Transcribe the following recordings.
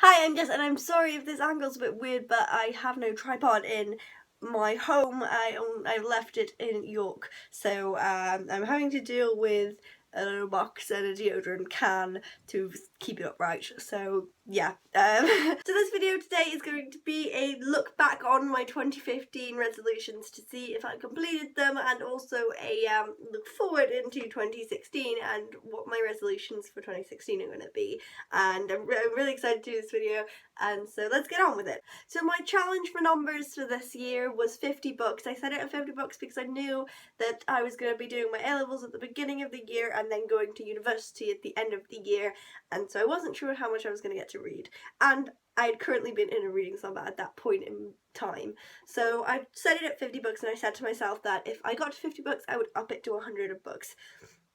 Hi, I'm Jess, and I'm sorry if this angle's a bit weird, but I have no tripod in my home. I left it in York, so I'm having to deal with a little box and a deodorant can to keep it upright. So yeah. So this video today is going to be a look back on my 2015 resolutions to see if I completed them, and also a look forward into 2016 and what my resolutions for 2016 are going to be. And I'm really excited to do this video, and so let's get on with it. So my challenge for numbers for this year was 50 books. I set it at 50 books because I knew that I was going to be doing my A-levels at the beginning of the year and then going to university at the end of the year, and so I wasn't sure how much I was going to get to read. And I had currently been in a reading slump at that point in time. So I set it at 50 books, and I said to myself that if I got to 50 books, I would up it to 100 books.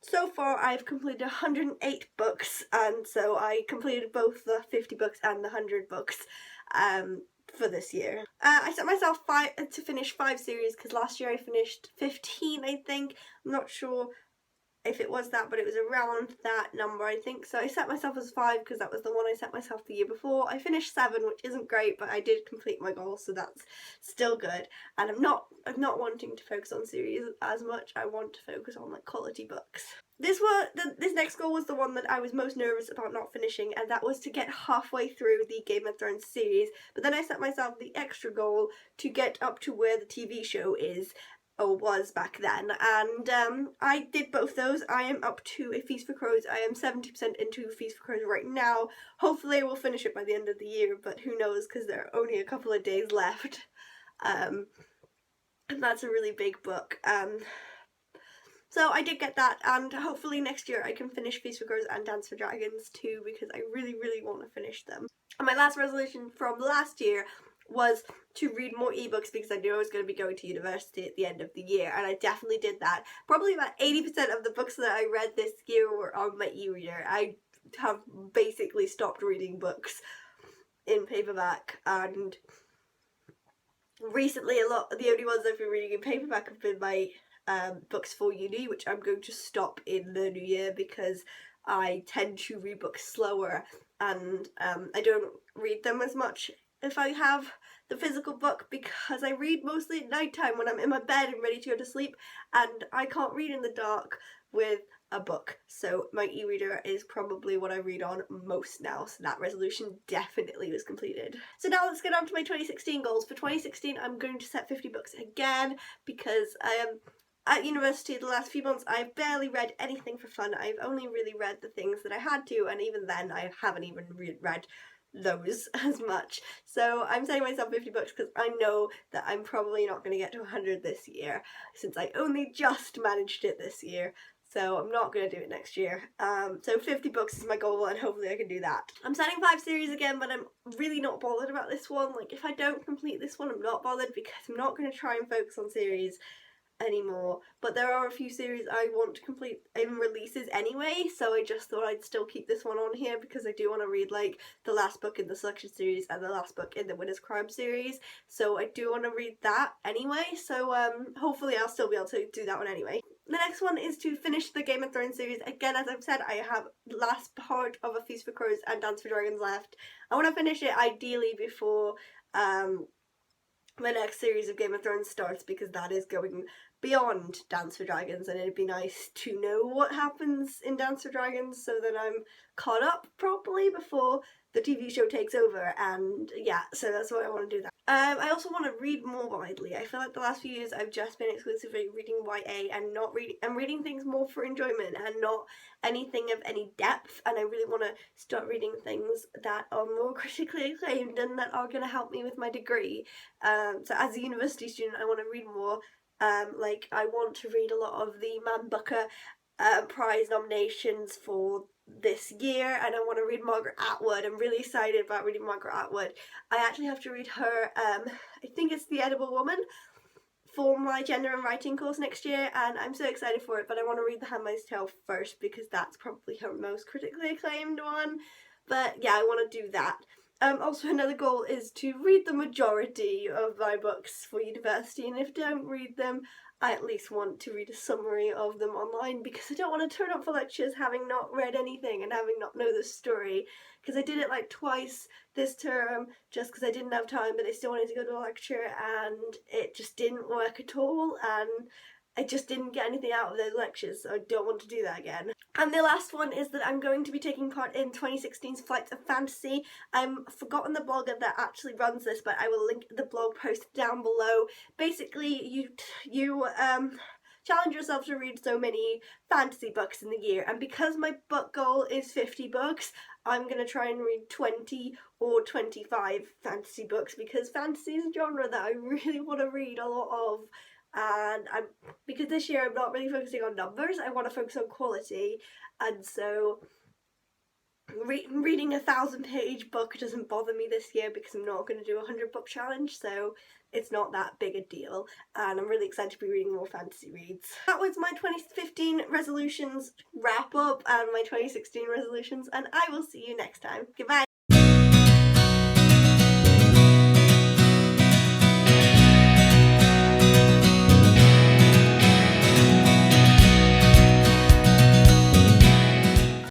So far I've completed 108 books, and so I completed both the 50 books and the 100 books for this year. I set myself to finish 5 series because last year I finished 15, I think. I'm not sure if it was that, but it was around that number, I think. So I set myself as 5 because that was the one I set myself the year before. I finished 7, which isn't great, but I did complete my goal, so that's still good. And I'm not wanting to focus on series as much. I want to focus on like quality books. This next goal was the one that I was most nervous about not finishing, and that was to get halfway through the Game of Thrones series. But then I set myself the extra goal to get up to where the TV show is, or was back then, and I did both those. I am up to A Feast for Crows. I am 70% into A Feast for Crows right now. Hopefully I will finish it by the end of the year, but who knows, because there are only a couple of days left. And that's a really big book. So I did get that, and hopefully next year I can finish Feast for Crows and Dance for Dragons too, because I really want to finish them. And my last resolution from last year was to read more ebooks because I knew I was going to be going to university at the end of the year, and I definitely did that. Probably about 80% of the books that I read this year were on my e-reader. I have basically stopped reading books in paperback, and recently the only ones I've been reading in paperback have been my books for uni, which I'm going to stop in the new year because I tend to read books slower, and I don't read them as much if I have the physical book, because I read mostly at night time when I'm in my bed and ready to go to sleep, and I can't read in the dark with a book. So my e-reader is probably what I read on most now, so that resolution definitely was completed. So now let's get on to my 2016 goals. For 2016 I'm going to set 50 books again, because at university the last few months I've barely read anything for fun. I've only really read the things that I had to, and even then I haven't even read those as much. So I'm setting myself 50 books because I know that I'm probably not going to get to 100 this year, since I only just managed it this year. So I'm not going to do it next year. So 50 books is my goal, and hopefully I can do that. I'm setting 5 series again, but I'm really not bothered about this one. Like, if I don't complete this one, I'm not bothered, because I'm not going to try and focus on series anymore. But there are a few series I want to complete in releases anyway, so I just thought I'd still keep this one on here because I do want to read like the last book in the Selection series and the last book in the Winter's Crime series, so I do want to read that anyway. So hopefully I'll still be able to do that one anyway. The next one is to finish the Game of Thrones series. Again, as I've said, I have the last part of A Feast for Crows and Dance for Dragons left. I want to finish it ideally before the next series of Game of Thrones starts, because that is going beyond Dance for Dragons, and it'd be nice to know what happens in Dance for Dragons so that I'm caught up properly before the TV show takes over. And yeah, so that's what I want to do. That I also want to read more widely. I feel like the last few years I've just been exclusively reading YA and not reading. I'm reading things more for enjoyment and not anything of any depth, and I really want to start reading things that are more critically acclaimed and that are going to help me with my degree. So as a university student, I want to read more. Like, I want to read a lot of the Man Booker prize nominations for this year, and I want to read Margaret Atwood. I'm really excited about reading Margaret Atwood. I actually have to read her, I think it's The Edible Woman, for my gender and writing course next year, and I'm so excited for it. But I want to read The Handmaid's Tale first because that's probably her most critically acclaimed one. But yeah, I want to do that. Also, another goal is to read the majority of my books for university, and if I don't read them, I at least want to read a summary of them online, because I don't want to turn up for lectures having not read anything and having not know the story, because I did it like twice this term just because I didn't have time but I still wanted to go to a lecture, and it just didn't work at all, and I just didn't get anything out of those lectures, so I don't want to do that again. And the last one is that I'm going to be taking part in 2016's Flights of Fantasy. I've forgotten the blogger that actually runs this, but I will link the blog post down below. Basically, you challenge yourself to read so many fantasy books in the year, and because my book goal is 50 books, I'm going to try and read 20 or 25 fantasy books, because fantasy is a genre that I really want to read a lot of. And because this year I'm not really focusing on numbers, I want to focus on quality, and so reading a 1,000-page book doesn't bother me this year, because I'm not going to do a 100-book challenge, so it's not that big a deal, and I'm really excited to be reading more fantasy reads. That was my 2015 resolutions wrap up and my 2016 resolutions, and I will see you next time. Goodbye!